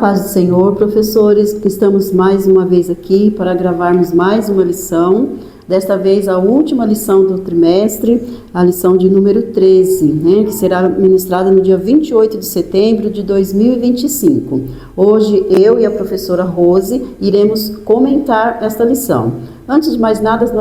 paz do Senhor, professores, que estamos mais uma vez aqui para gravarmos mais uma lição. Desta vez a última lição do trimestre, a lição de número 13, que será ministrada no dia 28 de setembro de 2025. Hoje eu e a professora Rose iremos comentar esta lição. Antes de mais nada,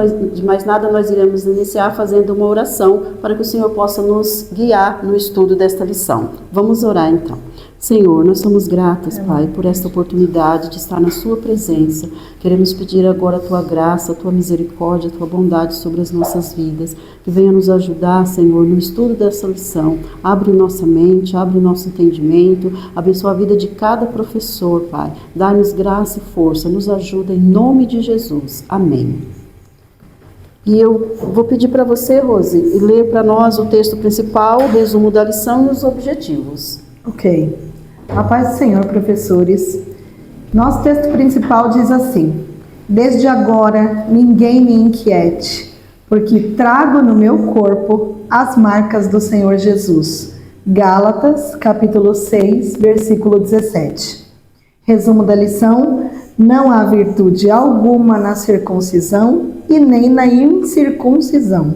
nós iremos iniciar fazendo uma oração para que o Senhor possa nos guiar no estudo desta lição. Vamos orar então. Senhor, nós somos gratas, Pai, por esta oportunidade de estar na Sua presença. Queremos pedir agora a Tua graça, a Tua misericórdia, a Tua bondade sobre as nossas vidas. Que venha nos ajudar, Senhor, no estudo dessa lição. Abre nossa mente, abre o nosso entendimento, abençoa a vida de cada professor, Pai. Dá-nos graça e força, nos ajuda em nome de Jesus. Amém. E eu vou pedir para você, Rose, ler para nós o texto principal, o resumo da lição e os objetivos. Ok. A paz do Senhor, professores. Nosso texto principal diz assim: desde agora ninguém me inquiete, porque trago no meu corpo as marcas do Senhor Jesus. Gálatas, capítulo 6, versículo 17. Resumo da lição: não há virtude alguma na circuncisão e nem na incircuncisão,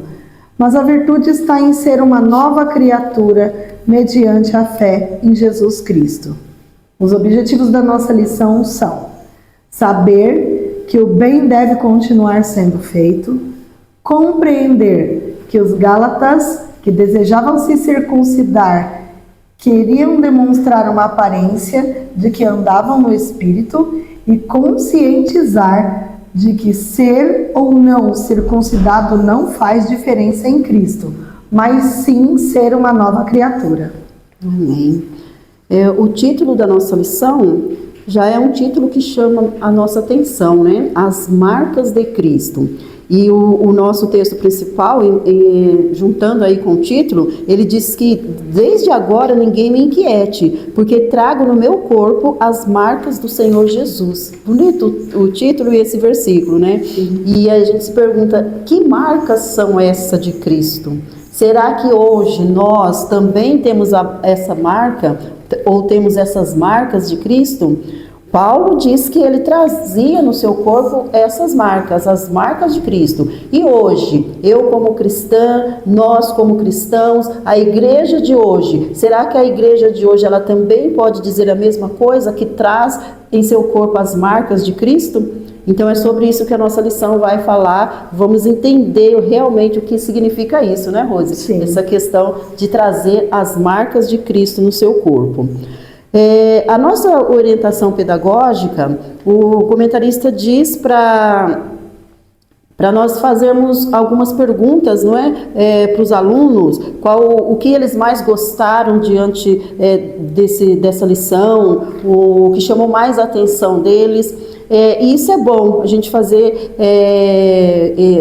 mas a virtude está em ser uma nova criatura mediante a fé em Jesus Cristo. Os objetivos da nossa lição são: saber que o bem deve continuar sendo feito, compreender que os gálatas que desejavam se circuncidar queriam demonstrar uma aparência de que andavam no Espírito e conscientizar de que ser ou não circuncidado não faz diferença em Cristo, mas sim ser uma nova criatura. Amém. O título da nossa lição já é um título que chama a nossa atenção, né? As marcas de Cristo. E o nosso texto principal, juntando aí com o título, ele diz que desde agora ninguém me inquiete, porque trago no meu corpo as marcas do Senhor Jesus. Bonito o título e esse versículo, né? E a gente se pergunta, que marcas são essas de Cristo? Será que hoje nós também temos essa marca, ou temos essas marcas de Cristo? Paulo diz que ele trazia no seu corpo essas marcas, as marcas de Cristo. E hoje, eu como cristã, nós como cristãos, a igreja de hoje, será que a igreja de hoje ela também pode dizer a mesma coisa, que traz em seu corpo as marcas de Cristo? Então é sobre isso que a nossa lição vai falar. Vamos entender realmente o que significa isso, né, Rose? Sim. Essa questão de trazer as marcas de Cristo no seu corpo. A nossa orientação pedagógica, o comentarista diz para nós fazermos algumas perguntas, não é? Para os alunos, o que eles mais gostaram diante dessa lição, o que chamou mais a atenção deles. E isso é bom, a gente fazer,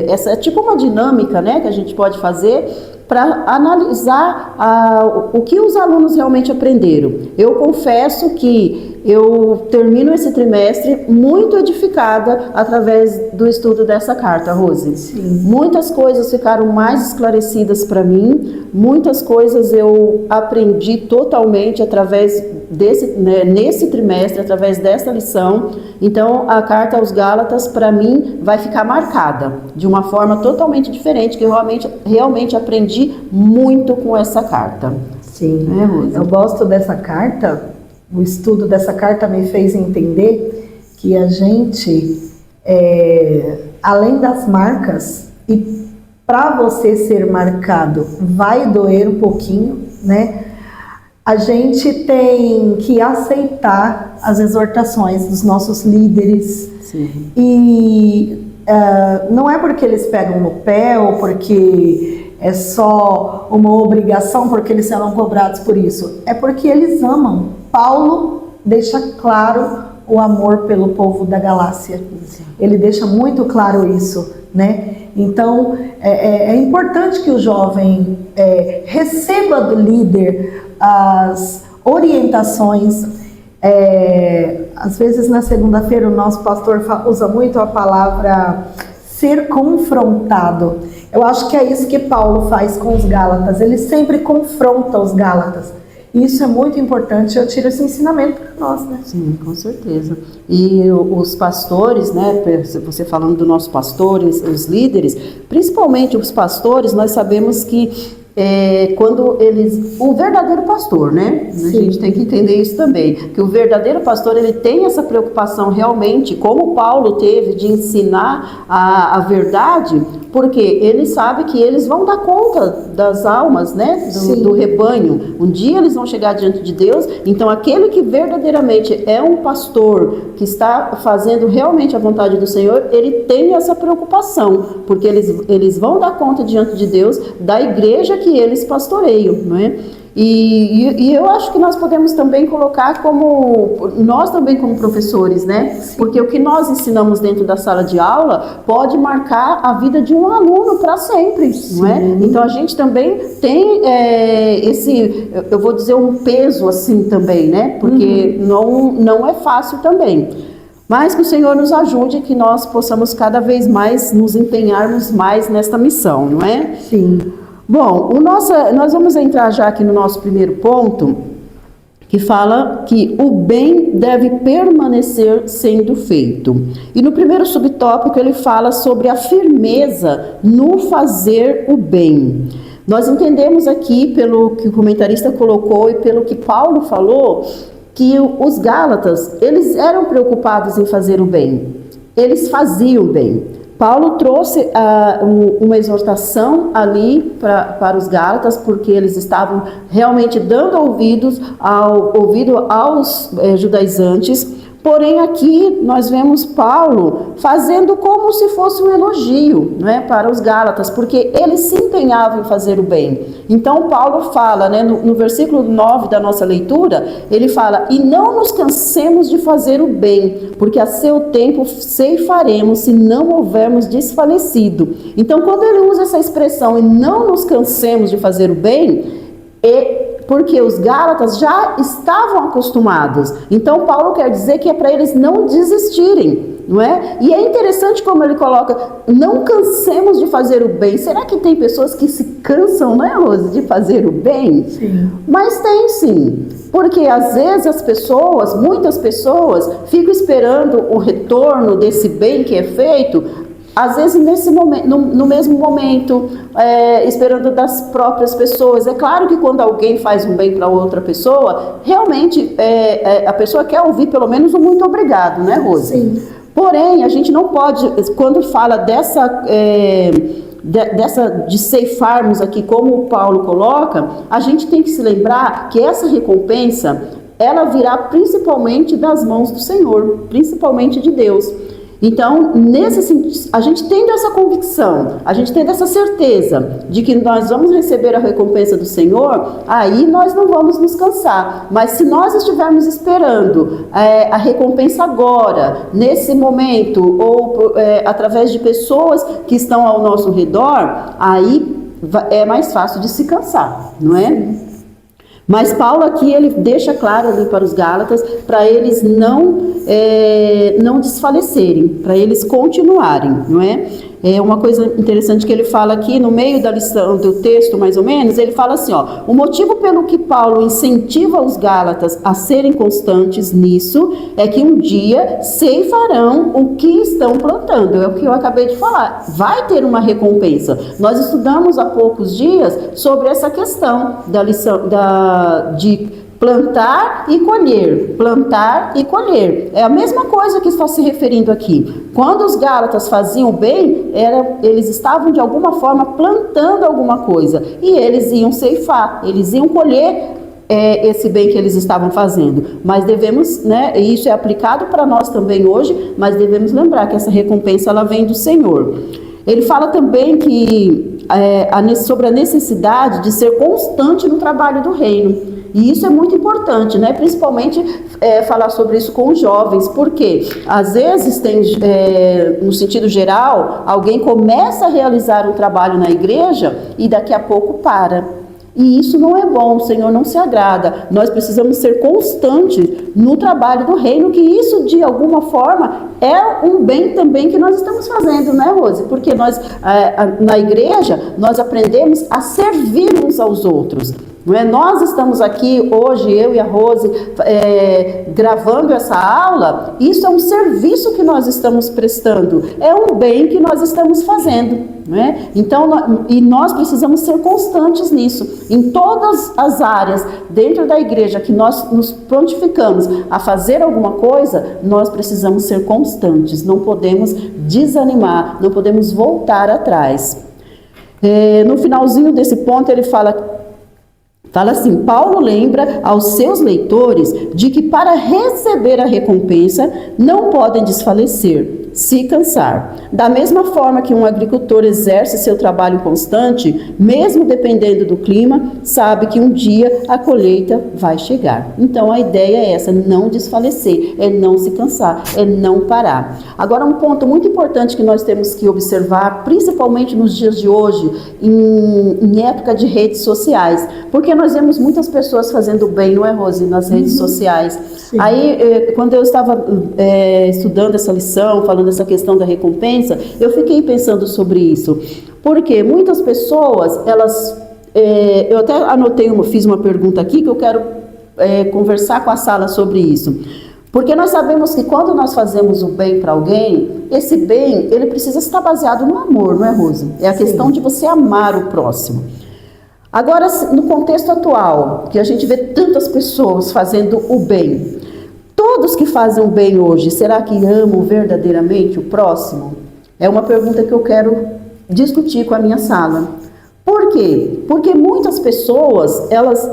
essa é tipo uma dinâmica, né, que a gente pode fazer para analisar o que os alunos realmente aprenderam. Eu confesso que eu termino esse trimestre muito edificada através do estudo dessa carta, Rose. Sim. Muitas coisas ficaram mais esclarecidas para mim, muitas coisas eu aprendi totalmente através nesse trimestre, através desta lição. Então, a carta aos Gálatas, para mim, vai ficar marcada de uma forma totalmente diferente, que eu realmente aprendi muito com essa carta. Sim, eu gosto dessa carta. O estudo dessa carta me fez entender que a gente, além das marcas, e para você ser marcado vai doer um pouquinho, né? A gente tem que aceitar as exortações dos nossos líderes. Sim. E não é porque eles pegam no pé ou porque é só uma obrigação, porque eles serão cobrados por isso. É porque eles amam. Paulo deixa claro o amor pelo povo da Galácia. Ele deixa muito claro isso, né? Então, é importante que o jovem receba do líder as orientações. Às vezes, na segunda-feira, o nosso pastor usa muito a palavra ser confrontado. Eu acho que é isso que Paulo faz com os Gálatas. Ele sempre confronta os Gálatas. E isso é muito importante, eu tiro esse ensinamento para nós, né? Sim, com certeza. E os pastores, né, você falando dos nossos pastores, os líderes, principalmente os pastores, nós sabemos que quando eles, o verdadeiro pastor, né? Sim. A gente tem que entender isso também, que o verdadeiro pastor, ele tem essa preocupação realmente, como Paulo teve, de ensinar a verdade, porque ele sabe que eles vão dar conta das almas, né? Do rebanho. Um dia eles vão chegar diante de Deus. Então aquele que verdadeiramente é um pastor, que está fazendo realmente a vontade do Senhor, ele tem essa preocupação, porque eles vão dar conta diante de Deus da igreja que eles pastoreiam, não é? E eu acho que nós podemos também colocar nós também como professores, né? Sim. Porque o que nós ensinamos dentro da sala de aula pode marcar a vida de um aluno para sempre, sim, não é? Então a gente também tem eu vou dizer, um peso assim também, né? Porque não é fácil também. Mas que o Senhor nos ajude, que nós possamos cada vez mais nos empenharmos mais nesta missão, não é? Sim. Bom, nós vamos entrar já aqui no nosso primeiro ponto, que fala que o bem deve permanecer sendo feito. E no primeiro subtópico ele fala sobre a firmeza no fazer o bem. Nós entendemos aqui, pelo que o comentarista colocou e pelo que Paulo falou, que os Gálatas, eles eram preocupados em fazer o bem. Eles faziam o bem. Paulo trouxe uma exortação ali para os Gálatas, porque eles estavam realmente dando ouvido aos judaizantes. Porém, aqui nós vemos Paulo fazendo como se fosse um elogio, né, para os Gálatas, porque eles se empenhavam em fazer o bem. Então, Paulo fala, né, no versículo 9 da nossa leitura, ele fala: e não nos cansemos de fazer o bem, porque a seu tempo ceifaremos se não houvermos desfalecido. Então, quando ele usa essa expressão, e não nos cansemos de fazer o bem, porque os Gálatas já estavam acostumados. Então Paulo quer dizer que é para eles não desistirem, não é? E é interessante como ele coloca: não cansemos de fazer o bem. Será que tem pessoas que se cansam, né, Rose, de fazer o bem? Sim. Mas tem sim, porque às vezes muitas pessoas ficam esperando o retorno desse bem que é feito, às vezes nesse momento, no mesmo momento, esperando das próprias pessoas. É claro que quando alguém faz um bem para outra pessoa, realmente a pessoa quer ouvir pelo menos um muito obrigado, né, Rose? Sim. Porém, a gente não pode, quando fala de ceifarmos aqui, como o Paulo coloca, a gente tem que se lembrar que essa recompensa, ela virá principalmente das mãos do Senhor, principalmente de Deus. Então, nesse sentido, a gente tendo essa convicção, a gente tendo essa certeza de que nós vamos receber a recompensa do Senhor, aí nós não vamos nos cansar. Mas se nós estivermos esperando a recompensa agora, nesse momento, ou através de pessoas que estão ao nosso redor, aí é mais fácil de se cansar, não é? Mas Paulo aqui, ele deixa claro ali para os Gálatas, para eles não desfalecerem, para eles continuarem, não é? É uma coisa interessante que ele fala aqui, no meio da lição, do texto mais ou menos, ele fala assim, ó: o motivo pelo que Paulo incentiva os Gálatas a serem constantes nisso, é que um dia ceifarão o que estão plantando. É o que eu acabei de falar, vai ter uma recompensa. Nós estudamos há poucos dias sobre essa questão da lição, de plantar e colher, plantar e colher. É a mesma coisa que está se referindo aqui. Quando os Gálatas faziam bem, eles estavam de alguma forma plantando alguma coisa, e eles iam ceifar, eles iam colher esse bem que eles estavam fazendo. Mas devemos, né, e isso é aplicado para nós também hoje, mas devemos lembrar que essa recompensa, ela vem do Senhor. Ele fala também que sobre a necessidade de ser constante no trabalho do reino. E isso é muito importante, né? Principalmente falar sobre isso com os jovens, porque às vezes no sentido geral, alguém começa a realizar um trabalho na igreja e daqui a pouco para. E isso não é bom, o Senhor não se agrada. Nós precisamos ser constantes no trabalho do reino, que isso de alguma forma é um bem também que nós estamos fazendo, né, Rose? Porque nós, na igreja, nós aprendemos a servir uns aos outros. Não é? Nós estamos aqui hoje, eu e a Rose, gravando essa aula. Isso é um serviço que nós estamos prestando, é um bem que nós estamos fazendo, não é? Então, e nós precisamos ser constantes nisso, em todas as áreas dentro da igreja que nós nos prontificamos a fazer alguma coisa, nós precisamos ser constantes, não podemos desanimar, não podemos voltar atrás. No finalzinho desse ponto ele fala assim: Paulo lembra aos seus leitores de que para receber a recompensa não podem desfalecer, se cansar. Da mesma forma que um agricultor exerce seu trabalho constante, mesmo dependendo do clima, sabe que um dia a colheita vai chegar. Então a ideia é essa, não desfalecer, é não se cansar, é não parar. Agora, um ponto muito importante que nós temos que observar, principalmente nos dias de hoje, em época de redes sociais, porque nós vemos muitas pessoas fazendo bem, não é, Rose, nas redes sociais. Sim. Aí, quando eu estava estudando essa lição, falando essa questão da recompensa, eu fiquei pensando sobre isso, porque muitas pessoas, eu até anotei fiz uma pergunta aqui que eu quero conversar com a sala sobre isso, porque nós sabemos que quando nós fazemos o bem para alguém, esse bem, ele precisa estar baseado no amor, não é, Rose? É a questão de você amar o próximo. Agora, no contexto atual, que a gente vê tantas pessoas fazendo o bem, todos que fazem o bem hoje, será que amam verdadeiramente o próximo? É uma pergunta que eu quero discutir com a minha sala. Por quê? Porque muitas pessoas, elas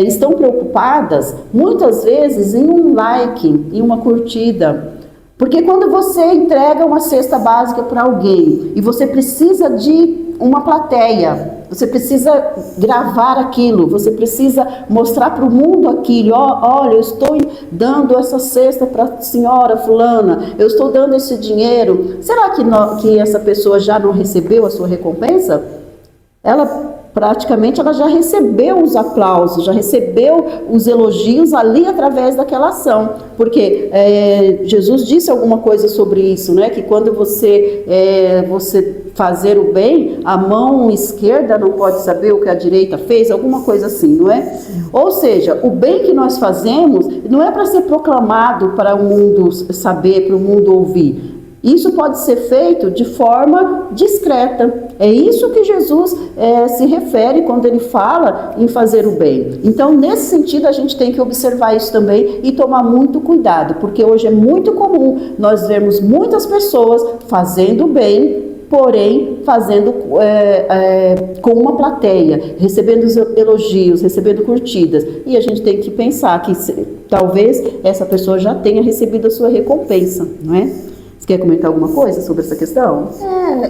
estão preocupadas, muitas vezes, em um like, em uma curtida. Porque quando você entrega uma cesta básica para alguém e você precisa de uma plateia, você precisa gravar aquilo, você precisa mostrar para o mundo aquilo, olha, eu estou dando essa cesta para a senhora fulana, eu estou dando esse dinheiro. Será que essa pessoa já não recebeu a sua recompensa? Ela já recebeu os aplausos, já recebeu os elogios ali através daquela ação, porque Jesus disse alguma coisa sobre isso, né? Que quando você fazer o bem, a mão esquerda não pode saber o que a direita fez, alguma coisa assim, não é? Sim. Ou seja, o bem que nós fazemos não é para ser proclamado para o mundo saber, para o mundo ouvir. Isso pode ser feito de forma discreta. É isso que Jesus se refere quando ele fala em fazer o bem. Então, nesse sentido, a gente tem que observar isso também e tomar muito cuidado, porque hoje é muito comum nós vermos muitas pessoas fazendo bem, porém fazendo com uma plateia, recebendo os elogios, recebendo curtidas. E a gente tem que pensar que talvez essa pessoa já tenha recebido a sua recompensa, não é? Você quer comentar alguma coisa sobre essa questão?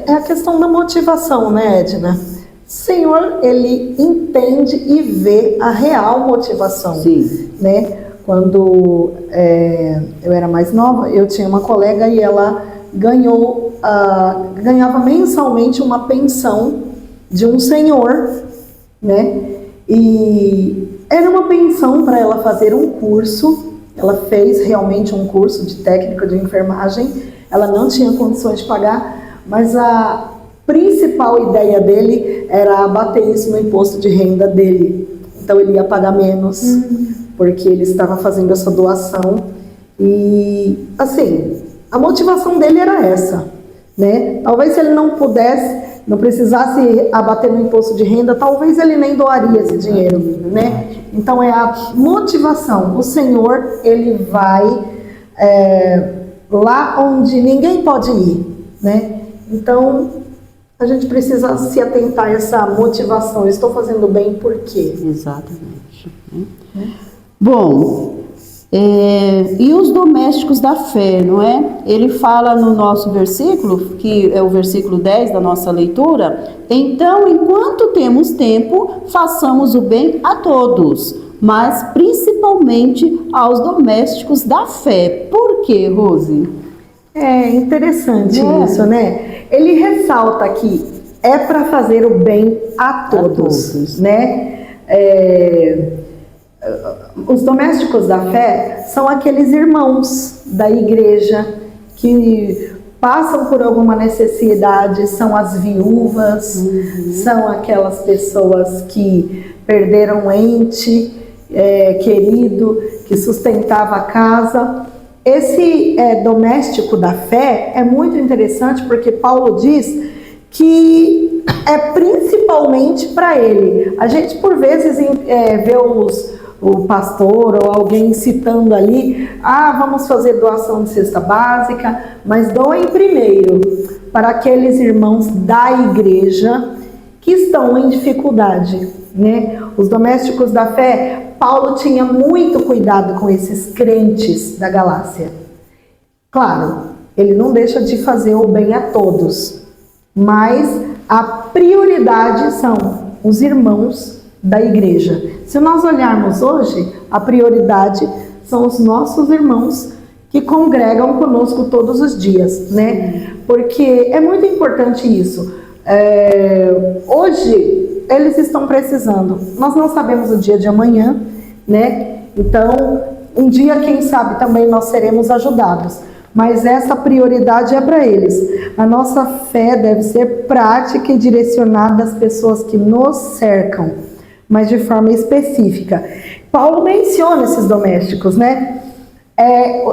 É a questão da motivação, né, Edna? O Senhor, ele entende e vê a real motivação. Sim. Né? Quando eu era mais nova, eu tinha uma colega e ela ganhava mensalmente uma pensão de um senhor, né? E era uma pensão para ela fazer um curso. Ela fez realmente um curso de técnica de enfermagem. Ela não tinha condições de pagar, mas a principal ideia dele era abater isso no imposto de renda dele. Então ele ia pagar menos, porque ele estava fazendo essa doação. E, assim, a motivação dele era essa, né? Talvez se ele não precisasse abater no imposto de renda, talvez ele nem doaria esse dinheiro, né? Então é a motivação. O Senhor, ele vai lá onde ninguém pode ir, né? Então a gente precisa se atentar a essa motivação. Eu estou fazendo bem por quê? Exatamente. Bom, e os domésticos da fé, não é? Ele fala no nosso versículo, que é o versículo 10 da nossa leitura: então, enquanto temos tempo, façamos o bem a todos, mas principalmente aos domésticos da fé. Por quê, Rose? É interessante isso, né? Ele ressalta que é para fazer o bem a todos, né? Os domésticos da fé são aqueles irmãos da igreja que passam por alguma necessidade, são as viúvas, são aquelas pessoas que perderam um ente querido que sustentava a casa. Esse doméstico da fé é muito interessante porque Paulo diz que é principalmente para ele. A gente por vezes vê o pastor ou alguém citando ali, vamos fazer doação de cesta básica, mas doem primeiro para aqueles irmãos da igreja que estão em dificuldade, né? Os domésticos da fé, Paulo tinha muito cuidado com esses crentes da Galácia. Claro, ele não deixa de fazer o bem a todos, mas a prioridade são os irmãos da igreja. Se nós olharmos hoje, a prioridade são os nossos irmãos que congregam conosco todos os dias, né? Porque é muito importante isso. Hoje, eles estão precisando. Nós não sabemos o dia de amanhã, né? Então, um dia, quem sabe, também nós seremos ajudados. Mas essa prioridade é para eles. A nossa fé deve ser prática e direcionada às pessoas que nos cercam, mas de forma específica. Paulo menciona esses domésticos, né?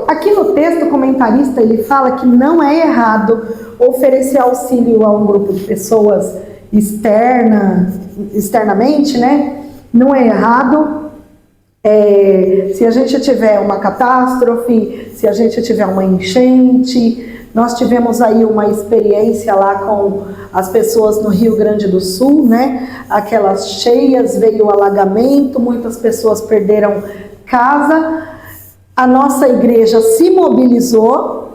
Aqui no texto, o comentarista ele fala que não é errado oferecer auxílio a um grupo de pessoas externamente, né? Não é errado. Se a gente tiver uma catástrofe, se a gente tiver uma enchente. Nós tivemos aí uma experiência lá com as pessoas no Rio Grande do Sul, né? Aquelas cheias, veio o alagamento, muitas pessoas perderam casa. A nossa igreja se mobilizou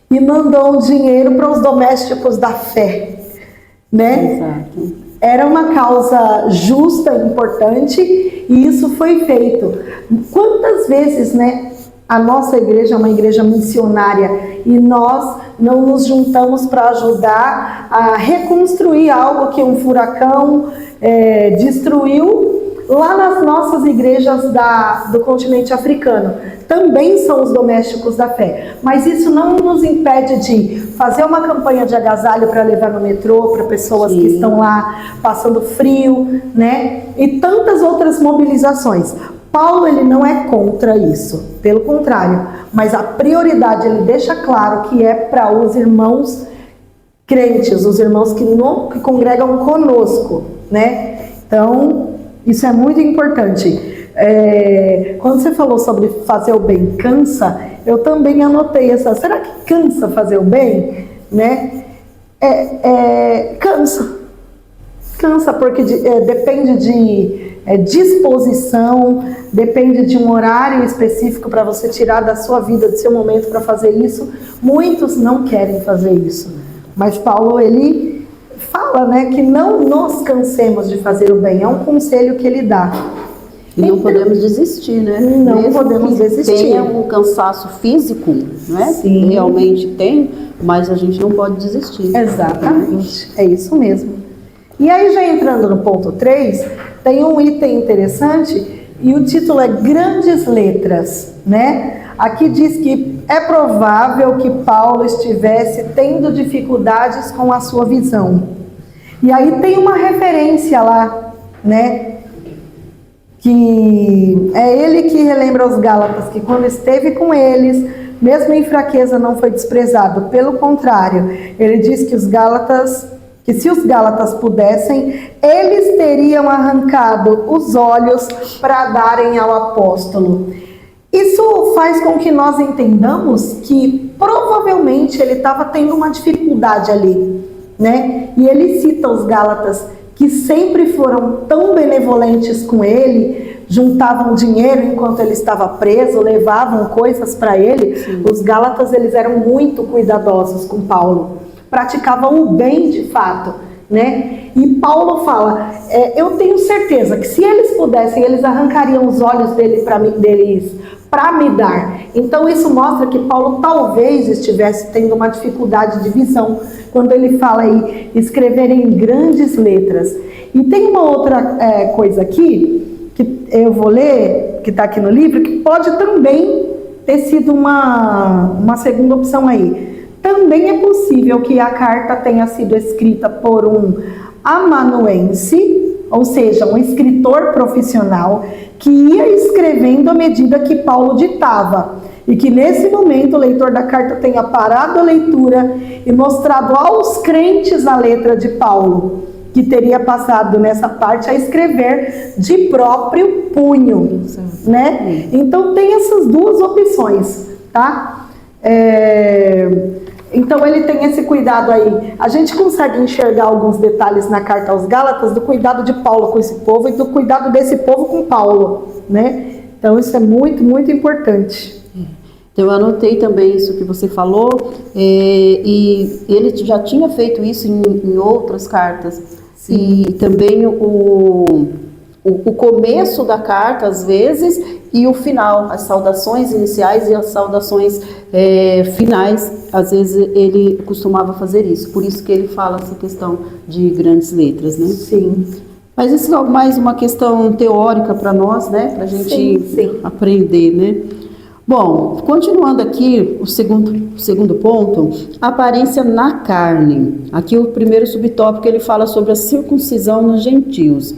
e mandou um dinheiro para os domésticos da fé, né? Exato. Era uma causa justa, importante, e isso foi feito. Quantas vezes, né? A nossa igreja é uma igreja missionária e nós não nos juntamos para ajudar a reconstruir algo que um furacão destruiu lá nas nossas igrejas do continente africano. Também são os domésticos da fé. Mas isso não nos impede de fazer uma campanha de agasalho para levar no metrô para pessoas que estão lá passando frio, né? E tantas outras mobilizações. Paulo ele não é contra isso, pelo contrário, mas a prioridade ele deixa claro que é para os irmãos crentes, os irmãos que congregam conosco, né? Então, isso é muito importante. Quando você falou sobre fazer o bem cansa, eu também anotei será que cansa fazer o bem? Né? Cansa porque depende de disposição, depende de um horário específico para você tirar da sua vida, do seu momento para fazer isso. Muitos não querem fazer isso, mas Paulo ele fala, né, que não nos cansemos de fazer o bem, é um conselho que ele dá. E não podemos desistir, né? Não Mesmo podemos desistir. Tenha um cansaço físico, né? Sim. Realmente tem, mas a gente não pode desistir. Exatamente, é isso mesmo. E aí, já entrando no ponto 3, tem um item interessante e o título é Grandes Letras, né? Aqui diz que é provável que Paulo estivesse tendo dificuldades com a sua visão. E aí tem uma referência lá, né? Que é ele que relembra aos Gálatas que quando esteve com eles, mesmo em fraqueza, não foi desprezado. Pelo contrário, ele diz que se os Gálatas pudessem, eles teriam arrancado os olhos para darem ao apóstolo. Isso faz com que nós entendamos que provavelmente ele estava tendo uma dificuldade ali, né? E ele cita os Gálatas que sempre foram tão benevolentes com ele, juntavam dinheiro enquanto ele estava preso, levavam coisas para ele. Sim. Os Gálatas eles eram muito cuidadosos com Paulo, praticavam o bem de fato, né? E Paulo fala, eu tenho certeza que se eles pudessem, eles arrancariam os olhos deles para me dar. Então isso mostra que Paulo talvez estivesse tendo uma dificuldade de visão, quando ele fala aí, escrever em grandes letras. E tem uma outra coisa aqui, que eu vou ler, que está aqui no livro, que pode também ter sido uma segunda opção aí. Também é possível que a carta tenha sido escrita por um amanuense, ou seja, um escritor profissional que ia escrevendo à medida que Paulo ditava. E que nesse momento o leitor da carta tenha parado a leitura e mostrado aos crentes a letra de Paulo, que teria passado nessa parte a escrever de próprio punho, né? Então tem essas duas opções, tá? Então ele tem esse cuidado aí. A gente consegue enxergar alguns detalhes na carta aos Gálatas do cuidado de Paulo com esse povo e do cuidado desse povo com Paulo, né? Então isso é muito, muito importante. Então eu anotei também isso que você falou, e ele já tinha feito isso em outras cartas. Sim. E também o começo da carta, às vezes, e o final, as saudações iniciais e as saudações finais, às vezes ele costumava fazer isso. Por isso que ele fala essa questão de grandes letras, né? Sim. Mas isso é mais uma questão teórica para nós, né? Para a gente aprender, né? Bom, continuando aqui, o segundo ponto, aparência na carne. Aqui o primeiro subtópico ele fala sobre a circuncisão nos gentios.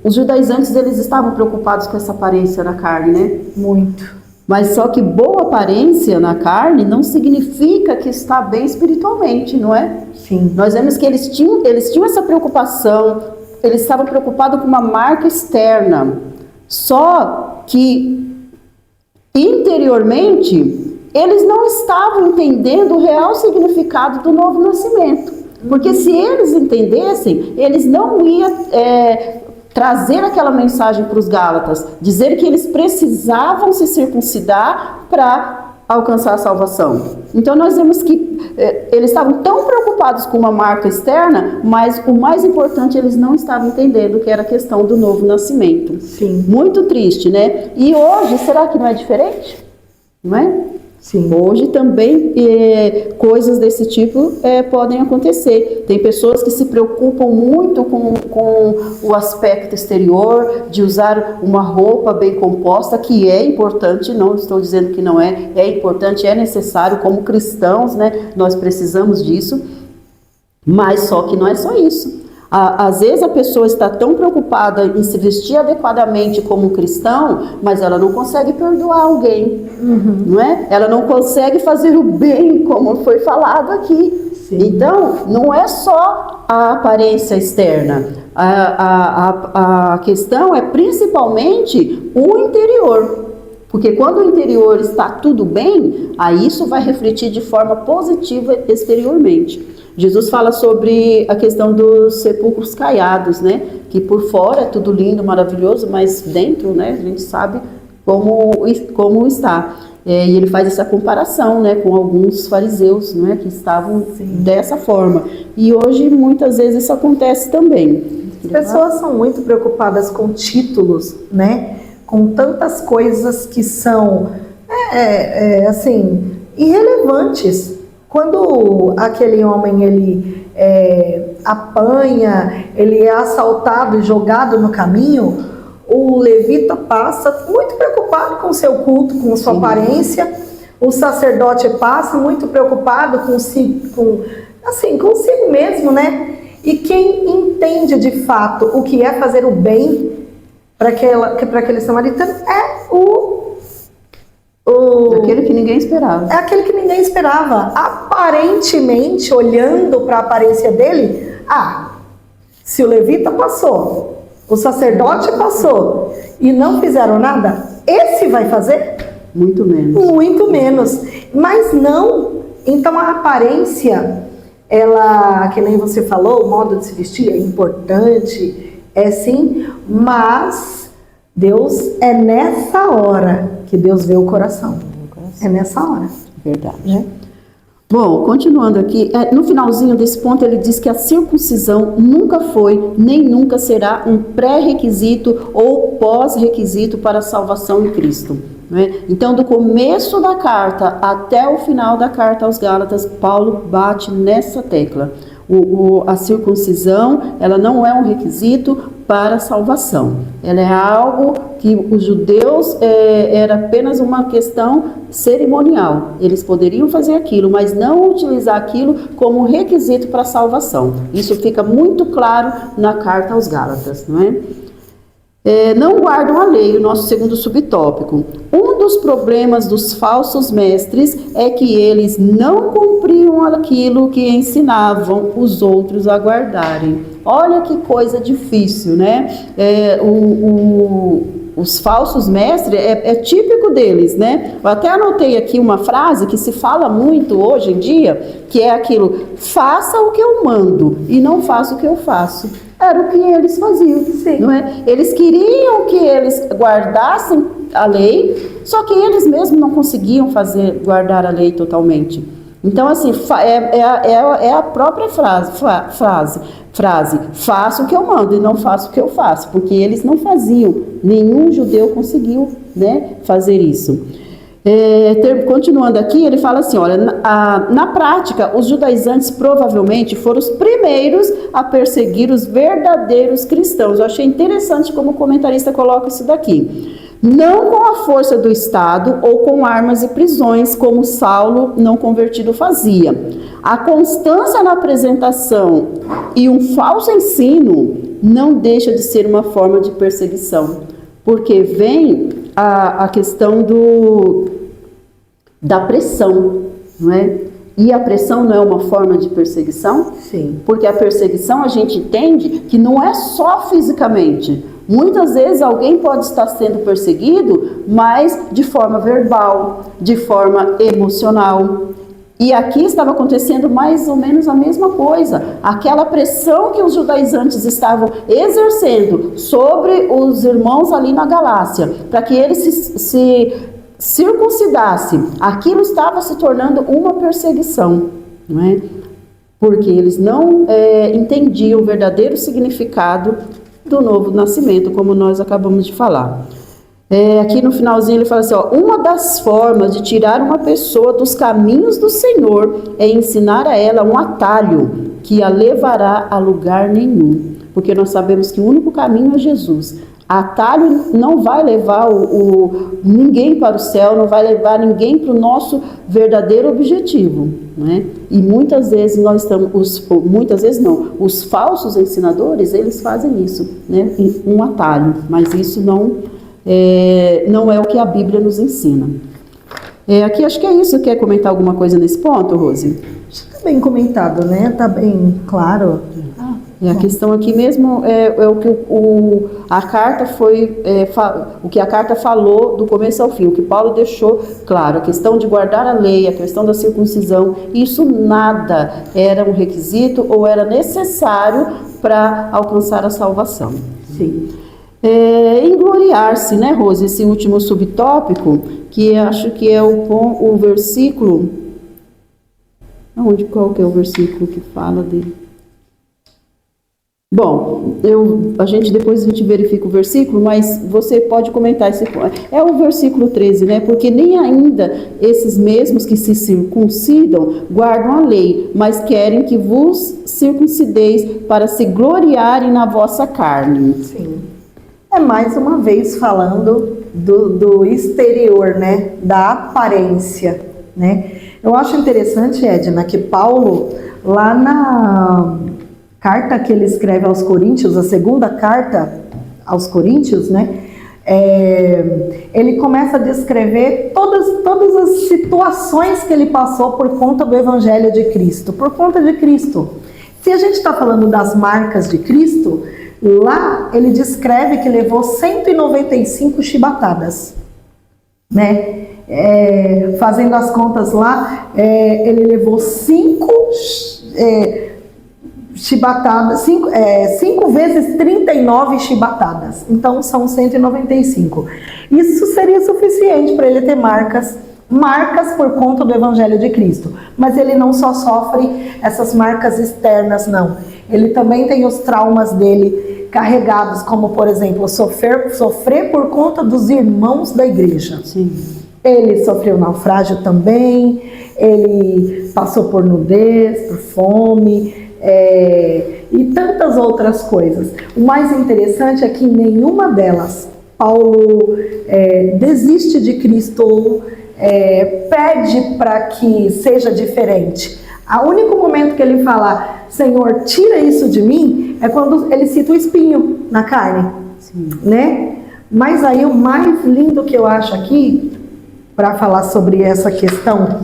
Os judaizantes eles estavam preocupados com essa aparência na carne, né? Muito. Mas só que boa aparência na carne não significa que está bem espiritualmente, não é? Sim. Nós vemos que eles tinham essa preocupação, eles estavam preocupados com uma marca externa. Só que interiormente eles não estavam entendendo o real significado do novo nascimento. Porque se eles entendessem, eles não iam trazer aquela mensagem para os Gálatas, dizer que eles precisavam se circuncidar para alcançar a salvação. Então nós vemos que eles estavam tão preocupados com uma marca externa, mas o mais importante eles não estavam entendendo, que era a questão do novo nascimento. Sim. Muito triste, né? E hoje, será que não é diferente? Não é? Sim. Hoje também coisas desse tipo podem acontecer. Tem pessoas que se preocupam muito com o aspecto exterior, de usar uma roupa bem composta, que é importante, não estou dizendo que não é, é importante, é necessário, como cristãos, né? Nós precisamos disso, mas só que não é só isso. Às vezes a pessoa está tão preocupada em se vestir adequadamente como um cristão, mas ela não consegue perdoar alguém, não é? Ela não consegue fazer o bem, como foi falado aqui. Sim. Então, não é só a aparência externa. A questão é principalmente o interior. Porque quando o interior está tudo bem, aí isso vai refletir de forma positiva exteriormente. Jesus fala sobre a questão dos sepulcros caiados, né? Que por fora é tudo lindo, maravilhoso, mas dentro, né, a gente sabe como está. E ele faz essa comparação, né, com alguns fariseus, né, que estavam dessa forma. E hoje, muitas vezes, isso acontece também. As pessoas são muito preocupadas com títulos, né? Com tantas coisas que são, assim, irrelevantes. Quando aquele homem, ele apanha, ele é assaltado e jogado no caminho, o levita passa muito preocupado com o seu culto, com sua aparência. O sacerdote passa muito preocupado consigo mesmo, né? E quem entende de fato o que é fazer o bem para aquele samaritano aquele que ninguém esperava. É aquele que ninguém esperava. Aparentemente, olhando para a aparência dele, se o levita passou, o sacerdote passou e não fizeram nada, esse vai fazer? Muito menos. Muito menos. Mas não. Então a aparência, ela, que nem você falou, o modo de se vestir é importante, sim, mas Deus é nessa hora que Deus vê o coração. É nessa hora. Verdade. Né? Bom, continuando aqui, no finalzinho desse ponto ele diz que a circuncisão nunca foi, nem nunca será um pré-requisito ou pós-requisito para a salvação em Cristo. Né? Então, do começo da carta até o final da carta aos Gálatas, Paulo bate nessa tecla. A circuncisão, ela não é um requisito para a salvação. Ela é algo que os judeus era apenas uma questão cerimonial. Eles poderiam fazer aquilo, mas não utilizar aquilo como requisito para a salvação. Isso fica muito claro na carta aos Gálatas, não é? Não guardam a lei, o nosso segundo subtópico. Um dos problemas dos falsos mestres é que eles não cumpriam aquilo que ensinavam os outros a guardarem. Olha que coisa difícil, né? Os falsos mestres, é típico deles, né? Eu até anotei aqui uma frase que se fala muito hoje em dia, que é aquilo: faça o que eu mando e não faça o que eu faço. Era o que eles faziam, sim, não é? Eles queriam que eles guardassem a lei, só que eles mesmos não conseguiam guardar a lei totalmente. Então, assim, é a própria frase, faça o que eu mando e não faça o que eu faço, porque eles não faziam, nenhum judeu conseguiu, né, fazer isso. Continuando aqui, ele fala assim, olha, na prática, os judaizantes provavelmente foram os primeiros a perseguir os verdadeiros cristãos. Eu achei interessante como o comentarista coloca isso daqui. Não com a força do Estado ou com armas e prisões, como Saulo, não convertido, fazia. A constância na apresentação e um falso ensino não deixa de ser uma forma de perseguição, porque vem a questão da pressão, não é? E a pressão não é uma forma de perseguição? Sim. Porque a perseguição a gente entende que não é só fisicamente. Muitas vezes alguém pode estar sendo perseguido, mas de forma verbal, de forma emocional. E aqui estava acontecendo mais ou menos a mesma coisa. Aquela pressão que os judaizantes estavam exercendo sobre os irmãos ali na Galácia, para que eles se circuncidassem, aquilo estava se tornando uma perseguição, não é? Porque eles não entendiam o verdadeiro significado do novo nascimento, como nós acabamos de falar. Aqui no finalzinho ele fala assim, ó, uma das formas de tirar uma pessoa dos caminhos do Senhor é ensinar a ela um atalho que a levará a lugar nenhum, porque nós sabemos que o único caminho é Jesus. Atalho não vai levar ninguém para o céu, não vai levar ninguém para o nosso verdadeiro objetivo, né? E muitas vezes os falsos ensinadores, eles fazem isso, né? Um atalho, mas isso não é o que a Bíblia nos ensina. Aqui acho que é isso. Quer comentar alguma coisa nesse ponto, Rose? Está bem comentado, né? Está bem claro. A questão aqui mesmo é o que a carta o que a carta falou do começo ao fim, o que Paulo deixou claro, a questão de guardar a lei, a questão da circuncisão, isso nada era um requisito ou era necessário para alcançar a salvação. Sim. Engloriar-se, né, Rose, esse último subtópico, que acho que é o versículo, qual que é o versículo que fala dele? Bom, depois a gente verifica o versículo, mas você pode comentar esse ponto. É o versículo 13, né? Porque nem ainda esses mesmos que se circuncidam guardam a lei, mas querem que vos circuncideis para se gloriarem na vossa carne. Sim. Mais uma vez falando do exterior, né? Da aparência, né? Eu acho interessante, Edna, que Paulo, lá na carta que ele escreve aos Coríntios, a segunda carta aos Coríntios, né? Ele começa a descrever todas as situações que ele passou por conta do Evangelho de Cristo, por conta de Cristo. Se a gente está falando das marcas de Cristo, lá ele descreve que levou 195 chibatadas, né? Fazendo as contas lá, ele levou 5 chibatadas, 5 vezes 39 chibatadas, então são 195. Isso seria suficiente para ele ter marcas por conta do Evangelho de Cristo. Mas ele não só sofre essas marcas externas, não. Ele também tem os traumas dele carregados, como, por exemplo, sofrer por conta dos irmãos da igreja. Sim. Ele sofreu naufrágio também, ele passou por nudez, por fome, e tantas outras coisas. O mais interessante é que em nenhuma delas Paulo desiste de Cristo ou pede para que seja diferente. O único momento que ele fala, Senhor, tira isso de mim, é quando ele cita o espinho na carne, né? Mas aí o mais lindo que eu acho aqui, para falar sobre essa questão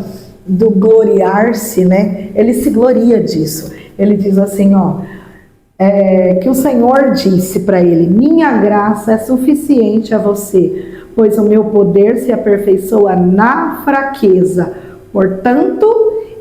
do gloriar-se, né? Ele se gloria disso. Ele diz assim, que o Senhor disse para ele, minha graça é suficiente a você, pois o meu poder se aperfeiçoa na fraqueza. Portanto,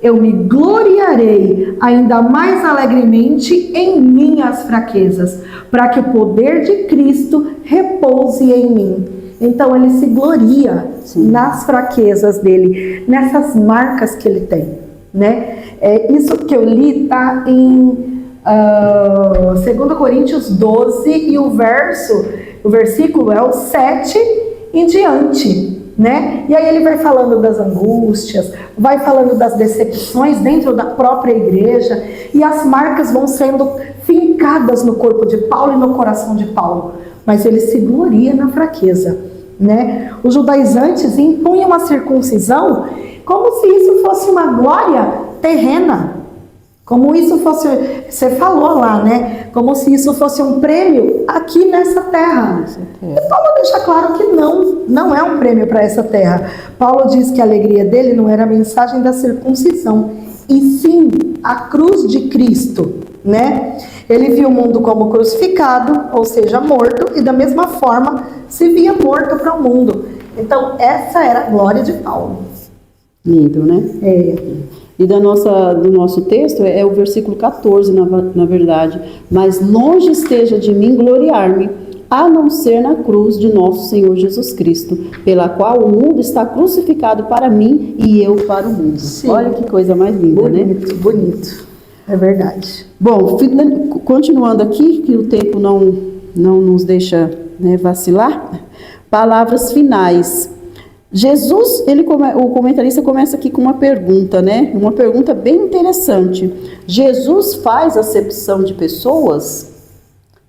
eu me gloriarei ainda mais alegremente em minhas fraquezas, para que o poder de Cristo repouse em mim. Então ele se gloria nas fraquezas dele, nessas marcas que ele tem, né? Isso que eu li está em 2 Coríntios 12 e o versículo é o 7 em diante, né? E aí ele vai falando das angústias, vai falando das decepções dentro da própria igreja, e as marcas vão sendo fincadas no corpo de Paulo e no coração de Paulo, mas ele se gloria na fraqueza, né? Os judaizantes impunham a circuncisão como se isso fosse uma glória terrena, como isso fosse, você falou lá, né? Como se isso fosse um prêmio aqui nessa terra. E Paulo deixa claro que não é um prêmio para essa terra. Paulo diz que a alegria dele não era a mensagem da circuncisão, e sim a cruz de Cristo, né? Ele viu o mundo como crucificado, ou seja, morto, e da mesma forma se via morto para o mundo. Então essa era a glória de Paulo. Lindo, né? E do nosso texto é o versículo 14, na verdade. Mas longe esteja de mim gloriar-me, a não ser na cruz de nosso Senhor Jesus Cristo, pela qual o mundo está crucificado para mim e eu para o mundo. Sim. Olha que coisa mais linda, bonito, né? Bonito, é verdade. Bom, continuando aqui, que o tempo não nos deixa, né, vacilar, palavras finais. Jesus, o comentarista começa aqui com uma pergunta, né? Uma pergunta bem interessante. Jesus faz acepção de pessoas?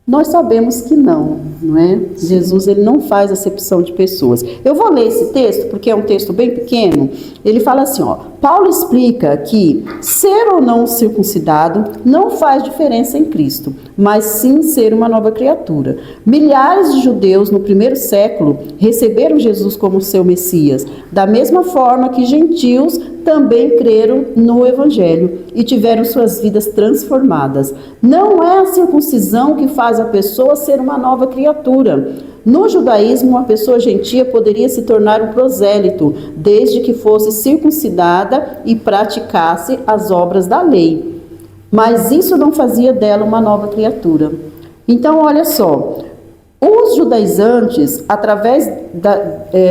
Nós sabemos que não é? Jesus, ele não faz acepção de pessoas. Eu vou ler esse texto, porque é um texto bem pequeno. Ele fala assim, Paulo explica que ser ou não circuncidado não faz diferença em Cristo, mas sim ser uma nova criatura. Milhares de judeus no primeiro século receberam Jesus como seu Messias, da mesma forma que gentios também creram no Evangelho e tiveram suas vidas transformadas. Não é a circuncisão que faz a pessoa ser uma nova criatura. No judaísmo, uma pessoa gentia poderia se tornar um prosélito, desde que fosse circuncidada e praticasse as obras da lei. Mas isso não fazia dela uma nova criatura. Então, olha só, os judaizantes, através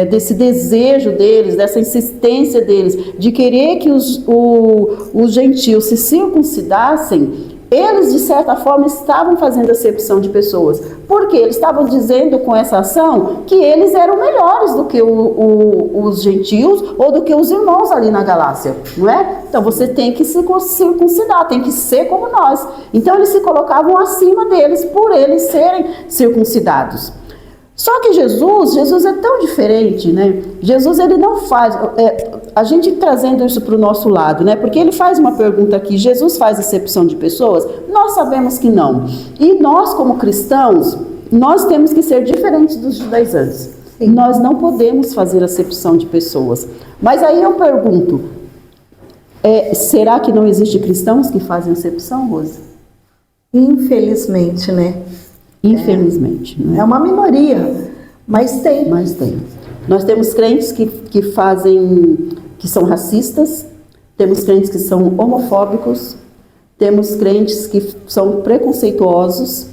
desse desejo deles, dessa insistência deles, de querer que os gentios se circuncidassem, eles, de certa forma, estavam fazendo acepção de pessoas. Porque eles estavam dizendo com essa ação que eles eram melhores do que os gentios ou do que os irmãos ali na Galácia, não é? Então você tem que se circuncidar, tem que ser como nós. Então eles se colocavam acima deles por eles serem circuncidados. Só que Jesus é tão diferente, né? Jesus, ele não faz, a gente trazendo isso para o nosso lado, né? Porque ele faz uma pergunta aqui, Jesus faz acepção de pessoas? Nós sabemos que não. E nós, como cristãos, nós temos que ser diferentes dos judaizantes. Nós não podemos fazer acepção de pessoas. Mas aí eu pergunto, será que não existe cristãos que fazem acepção, Rose? Infelizmente, né? Infelizmente. É uma minoria, mas tem. Nós temos crentes que são racistas, temos crentes que são homofóbicos, temos crentes que são preconceituosos,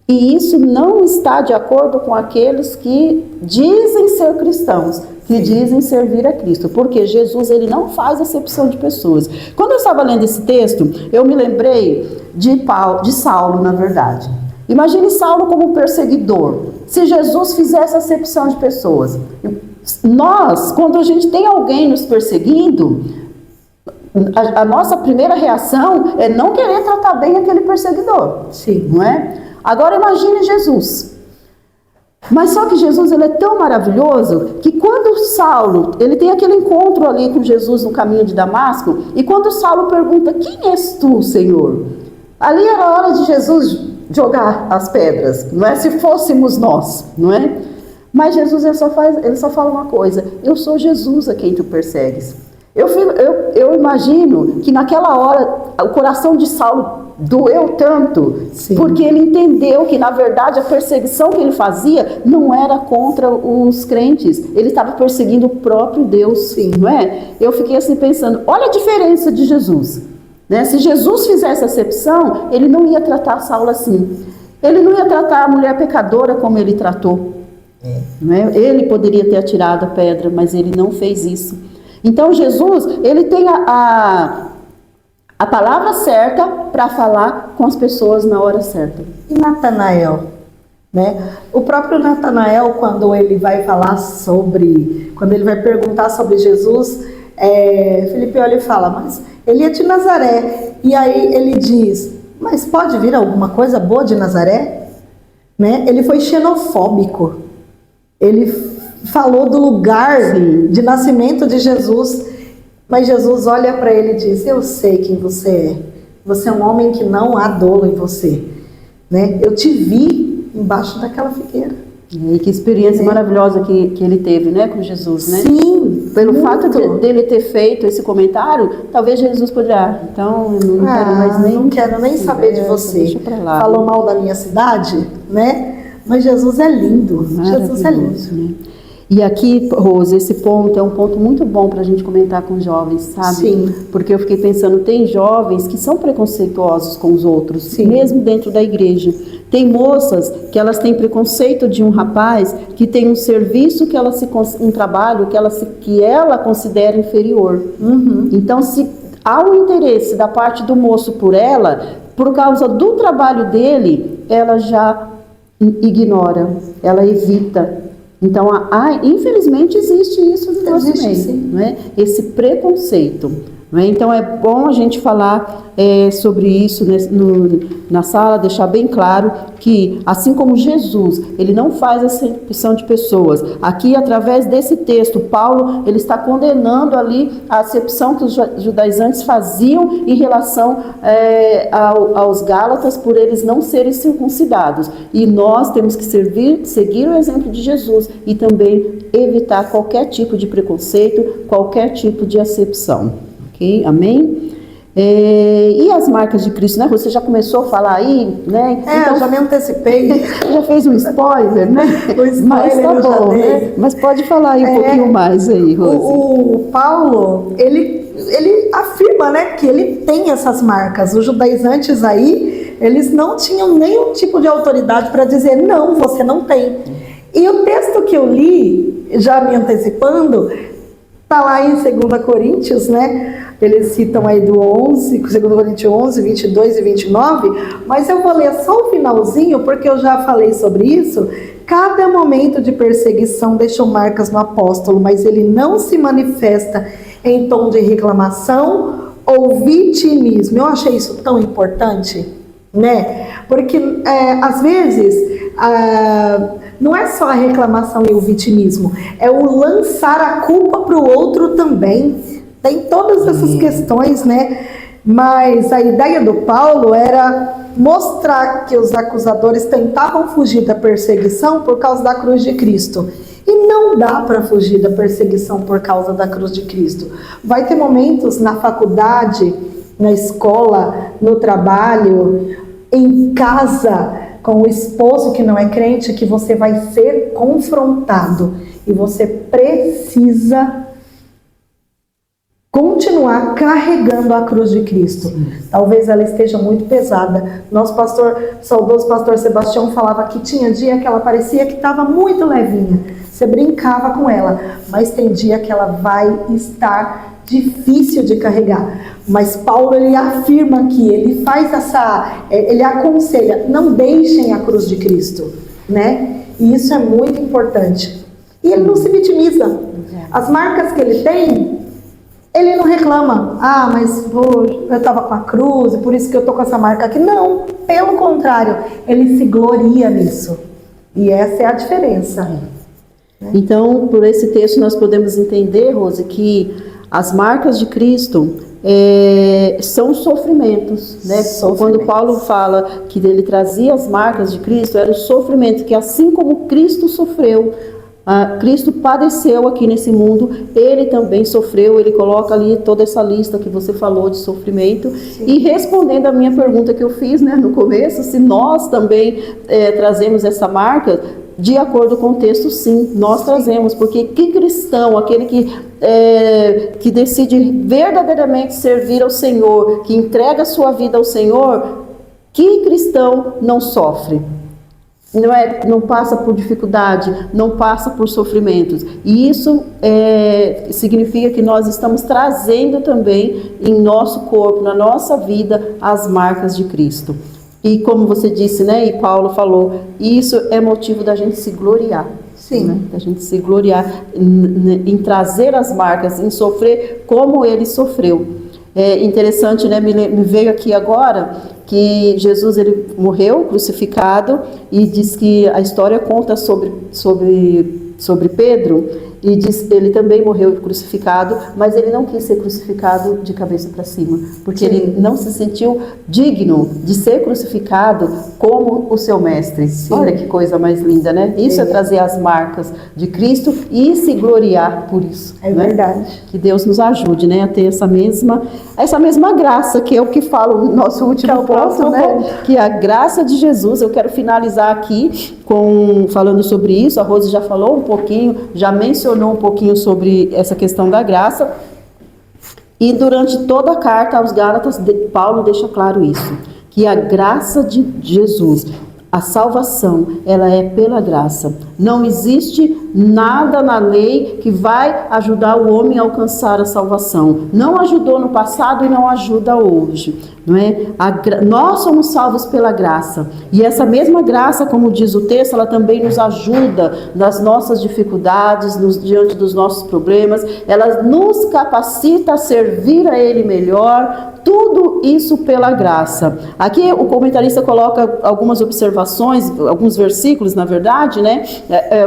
e isso não está de acordo com aqueles que dizem ser cristãos, que dizem servir a Cristo, porque Jesus, ele não faz acepção de pessoas. Quando eu estava lendo esse texto, eu me lembrei de Saulo, na verdade. Imagine Saulo como perseguidor. Se Jesus fizesse acepção de pessoas, nós, quando a gente tem alguém nos perseguindo, a nossa primeira reação é não querer tratar bem aquele perseguidor. Sim. Não é? Agora imagine Jesus. Mas só que Jesus, ele é tão maravilhoso que quando Saulo, ele tem aquele encontro ali com Jesus no caminho de Damasco, e quando Saulo pergunta, quem és tu, Senhor? Ali era a hora de Jesus jogar as pedras, não é? Se fôssemos nós, não é? Mas Jesus, ele só fala uma coisa, eu sou Jesus a quem tu persegues. Eu imagino que naquela hora o coração de Saulo doeu tanto, Sim. porque ele entendeu que na verdade a perseguição que ele fazia não era contra os crentes, ele estava perseguindo o próprio Deus, Sim. não é? Eu fiquei assim pensando, olha a diferença de Jesus, né? Se Jesus fizesse acepção, ele não ia tratar Saulo assim, ele não ia tratar a mulher pecadora como ele tratou, não é? Ele poderia ter atirado a pedra, mas ele não fez isso. Então Jesus, ele tem a palavra certa para falar com as pessoas na hora certa. E Natanael, né? O próprio Natanael, quando ele vai quando ele vai perguntar sobre Jesus, Felipe olha e fala, mas ele é de Nazaré. E aí ele diz, mas pode vir alguma coisa boa de Nazaré? Né? Ele foi xenofóbico. Ele falou do lugar de nascimento de Jesus, mas Jesus olha para ele e diz, eu sei quem você é. Você é um homem que não há dolo em você, né? Eu te vi embaixo daquela figueira. E que experiência maravilhosa que ele teve, né, com Jesus, né? Sim. Pelo muito. fato dele ter feito esse comentário, talvez Jesus poderia, então eu não quero mais nem... Não quero nem saber de você. Deixa pra lá. Falou mal da minha cidade, né? Mas Jesus é lindo. Jesus é lindo. Né? E aqui, Rose, esse ponto é um ponto muito bom para a gente comentar com os jovens, sabe? Sim. Porque eu fiquei pensando, tem jovens que são preconceituosos com os outros, Sim. mesmo dentro da igreja. Tem moças que elas têm preconceito de um rapaz que tem um serviço, um trabalho que ela considera inferior. Uhum. Então, se há um interesse da parte do moço por ela, por causa do trabalho dele, ela já ignora, ela evita. Então, infelizmente existe isso no nosso meio, não é? Esse preconceito. Não é? Então, é bom a gente falar sobre isso, né, na sala, deixar bem claro que, assim como Jesus, ele não faz acepção de pessoas. Aqui, através desse texto, Paulo, ele está condenando ali a acepção que os judaizantes faziam em relação aos gálatas por eles não serem circuncidados. E nós temos que seguir o exemplo de Jesus e também evitar qualquer tipo de preconceito, qualquer tipo de acepção. Ok? Amém? E as marcas de Cristo, né? Você já começou a falar aí, né? Então, eu já me antecipei. Já fez um spoiler, né? Mas tá bom, né? Mas pode falar aí um pouquinho mais aí, Rose. O Paulo, ele afirma, né, que ele tem essas marcas. Os judaizantes aí, eles não tinham nenhum tipo de autoridade para dizer, não, você não tem. E o texto que eu li, já me antecipando, está lá em 2 Coríntios, né? Eles citam aí do 11, 2 Coríntios 11, 22 e 29, mas eu vou ler só o finalzinho, porque eu já falei sobre isso. Cada momento de perseguição deixou marcas no apóstolo, mas ele não se manifesta em tom de reclamação ou vitimismo. Eu achei isso tão importante, né? Porque às vezes não é só a reclamação e o vitimismo, é o lançar a culpa para o outro também. Tem todas essas questões, né? Mas a ideia do Paulo era mostrar que os acusadores tentavam fugir da perseguição por causa da cruz de Cristo. E não dá para fugir da perseguição por causa da cruz de Cristo. Vai ter momentos na faculdade, na escola, no trabalho, em casa, com o esposo que não é crente, que você vai ser confrontado. E você precisa continuar carregando a cruz de Cristo. Talvez ela esteja muito pesada. Nosso saudoso pastor Sebastião falava que tinha dia que ela parecia que estava muito levinha. Você brincava com ela, mas tem dia que ela vai estar difícil de carregar. Mas Paulo, ele afirma que ele faz ele aconselha, não deixem a cruz de Cristo, né? E isso é muito importante. E ele não se vitimiza. As marcas que ele tem, Ele não reclama, mas eu estava com a cruz e por isso que eu tô com essa marca aqui. Não, pelo contrário, ele se gloria nisso. E essa é a diferença. Então, por esse texto nós podemos entender, Rose, que as marcas de Cristo são sofrimentos, né? Quando Paulo fala que ele trazia as marcas de Cristo, era o sofrimento, que assim como Cristo sofreu, Cristo padeceu aqui nesse mundo, ele também sofreu. Ele coloca ali toda essa lista que você falou de sofrimento. Sim. E respondendo a minha pergunta que eu fiz, né, no começo, se nós também trazemos essa marca, de acordo com o texto, sim, nós trazemos, porque que cristão, aquele que decide verdadeiramente servir ao Senhor, que entrega a sua vida ao Senhor, que cristão não sofre? Não passa por dificuldade, não passa por sofrimentos. E isso significa que nós estamos trazendo também em nosso corpo, na nossa vida, as marcas de Cristo. E como você disse, né, e Paulo falou, isso é motivo da gente se gloriar. Sim. Né? Da gente se gloriar em trazer as marcas, em sofrer como ele sofreu. É interessante, né, me veio aqui agora que Jesus, ele morreu crucificado, e diz que a história conta sobre Pedro, e diz ele também morreu crucificado, mas ele não quis ser crucificado de cabeça para cima, porque Sim. ele não se sentiu digno de ser crucificado como o seu mestre. Sim. Olha que coisa mais linda, né? Isso é trazer as marcas de Cristo e se gloriar por isso. É, né? Verdade. Que Deus nos ajude, né, a ter essa mesma graça, que é o que falo no nosso último ponto, né? Que a graça de Jesus. Eu quero finalizar aqui falando sobre isso. A Rose já falou um pouquinho, já mencionou um pouquinho sobre essa questão da graça. E durante toda a carta aos Gálatas, Paulo deixa claro isso, que a graça de Jesus, a salvação, ela é pela graça. Não existe nada na lei que vai ajudar o homem a alcançar a salvação. Não ajudou no passado e não ajuda hoje. Não é? Nós somos salvos pela graça. E essa mesma graça, como diz o texto, ela também nos ajuda nas nossas dificuldades, diante dos nossos problemas. Ela nos capacita a servir a Ele melhor. Tudo isso pela graça. Aqui o comentarista coloca algumas observações, alguns versículos, na verdade, né?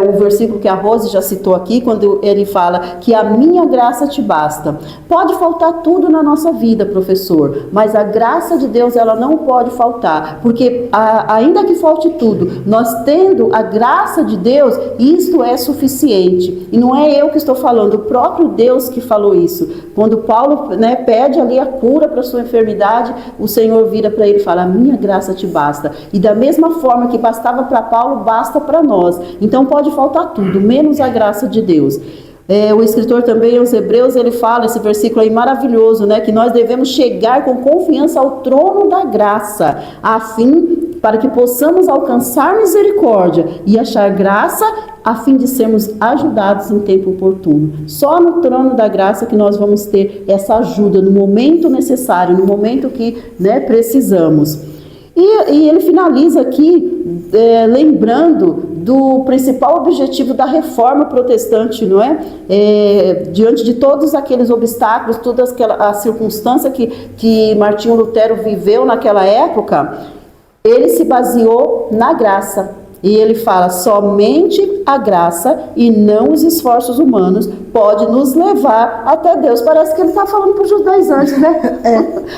O versículo que a Rose já citou aqui, quando ele fala que a minha graça te basta. Pode faltar tudo na nossa vida, professor, mas a graça de Deus, ela não pode faltar, porque ainda que falte tudo, nós tendo a graça de Deus, isto é suficiente. E não é eu que estou falando, o próprio Deus que falou isso. Quando Paulo, né, pede ali a cura para sua enfermidade, o Senhor vira para ele e fala: a minha graça te basta. E da mesma forma que bastava para Paulo, basta para nós. Então pode faltar tudo, menos a graça de Deus. O escritor também, aos Hebreus, ele fala, esse versículo aí maravilhoso, né, que nós devemos chegar com confiança ao trono da graça, para que possamos alcançar misericórdia e achar graça, a fim de sermos ajudados em tempo oportuno. Só no trono da graça que nós vamos ter essa ajuda no momento necessário, no momento que, né, precisamos. E ele finaliza aqui lembrando do principal objetivo da reforma protestante, não é? Diante de todos aqueles obstáculos, toda a circunstância que Martinho Lutero viveu naquela época, ele se baseou na graça. E ele fala: somente a graça e não os esforços humanos pode nos levar até Deus. Parece que ele está falando para os judaizantes, né?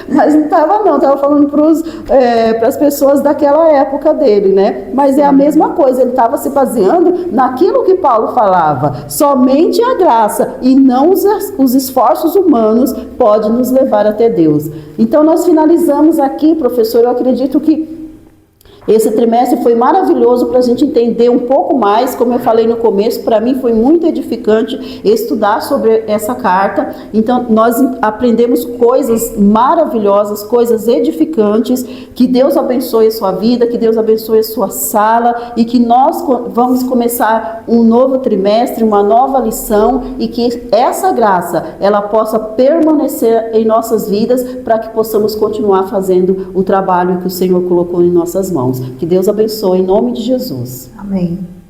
Mas não estava não, estava falando para as pessoas daquela época dele, né? Mas é a mesma coisa, ele estava se baseando naquilo que Paulo falava. Somente a graça e não os esforços humanos pode nos levar até Deus. Então nós finalizamos aqui, professor, eu acredito que esse trimestre foi maravilhoso para a gente entender um pouco mais. Como eu falei no começo, para mim foi muito edificante estudar sobre essa carta. Então nós aprendemos coisas maravilhosas, coisas edificantes. Que Deus abençoe a sua vida, que Deus abençoe a sua sala, e que nós vamos começar um novo trimestre, uma nova lição, e que essa graça ela possa permanecer em nossas vidas, para que possamos continuar fazendo o trabalho que o Senhor colocou em nossas mãos. Que Deus abençoe em nome de Jesus. Amém.